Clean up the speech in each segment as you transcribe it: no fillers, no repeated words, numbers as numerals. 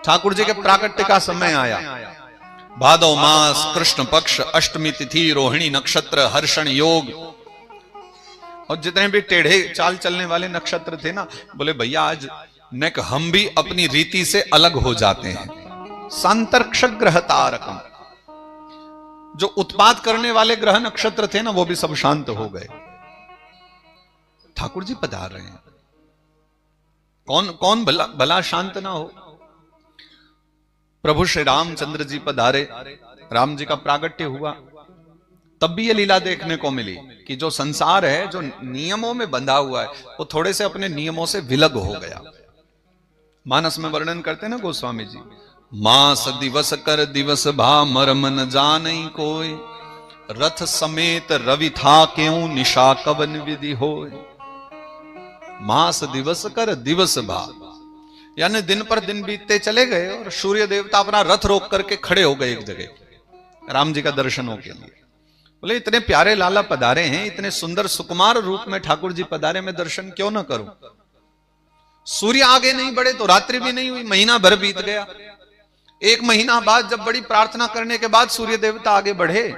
ठाकुर जी के प्राकट्य का समय आया। भादव मास, कृष्ण पक्ष, अष्टमी तिथि, रोहिणी नक्षत्र, हर्षण योग, और जितने भी टेढ़े चाल चलने वाले नक्षत्र थे ना, बोले भैया आज नेक हम भी अपनी रीति से अलग हो जाते हैं। सांतर्क्ष ग्रह तारकम, जो उत्पाद करने वाले ग्रह नक्षत्र थे ना, वो भी सब शांत हो गए। ठाकुर जी पधार रहे हैं, कौन कौन भला शांत ना हो। प्रभु श्री रामचंद्र जी पधारे, राम जी का प्रागट्य हुआ, तब भी ये लीला देखने को मिली कि जो संसार है, जो नियमों में बंधा हुआ है, वो थोड़े से अपने नियमों से विलग हो गया। मानस में वर्णन करते ना गोस्वामी जी, मास दिवस कर दिवस भा मर्म न जाने कोई, रथ समेत रवि था क्यों निशा कवन विधि होय। मास दिवस कर दिवस भा, यानी दिन पर दिन बीतते चले गए और सूर्य देवता अपना रथ रोक करके खड़े हो गए एक जगह राम जी का दर्शनों के लिए। बोले इतने प्यारे लाला पधारे हैं, इतने सुंदर सुकुमार रूप में ठाकुर जी पधारे, मैं दर्शन क्यों ना करूं। सूर्य आगे नहीं बढ़े तो रात्रि भी नहीं हुई, महीना भर बीत गया। एक महीना बाद जब बड़ी प्रार्थना करने के बाद सूर्य देवता आगे बढ़े,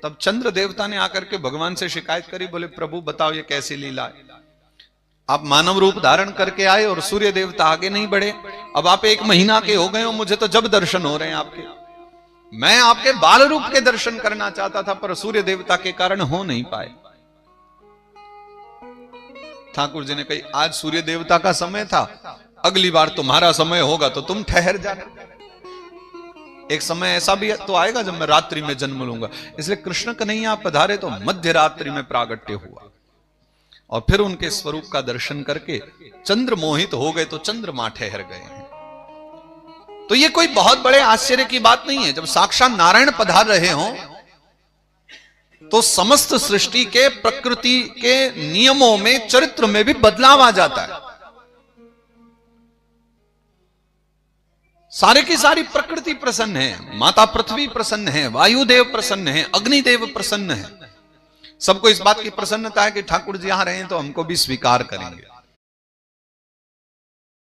तब चंद्र देवता ने आकर के भगवान से शिकायत करी, बोले प्रभु बताओ ये कैसी लीला है, आप मानव रूप धारण करके आए और सूर्य देवता आगे नहीं बढ़े, अब आप एक महीना के हो गए हो, मुझे तो जब दर्शन हो रहे हैं आपके, मैं आपके बाल रूप के दर्शन करना चाहता था पर सूर्य देवता के कारण हो नहीं पाए। ठाकुर जी ने कही आज सूर्य देवता का समय था, अगली बार तुम्हारा समय होगा तो तुम ठहर जाना। एक समय ऐसा भी तो आएगा जब मैं रात्रि में जन्म लूंगा। इसलिए कृष्ण कन्हैया पधारे तो मध्य रात्रि में प्रागट्य हुआ, और फिर उनके स्वरूप का दर्शन करके चंद्र मोहित हो गए तो चंद्रमा ठहर गए हैं। तो ये कोई बहुत बड़े आश्चर्य की बात नहीं है। जब साक्षात नारायण पधार रहे हों तो समस्त सृष्टि के प्रकृति के नियमों में, चरित्र में भी बदलाव आ जाता है। सारे की सारी प्रकृति प्रसन्न है, माता पृथ्वी प्रसन्न है, वायुदेव प्रसन्न है, अग्निदेव प्रसन्न है। सबको इस बात की प्रसन्नता है कि ठाकुर जी यहां रहे तो हमको भी स्वीकार करेंगे।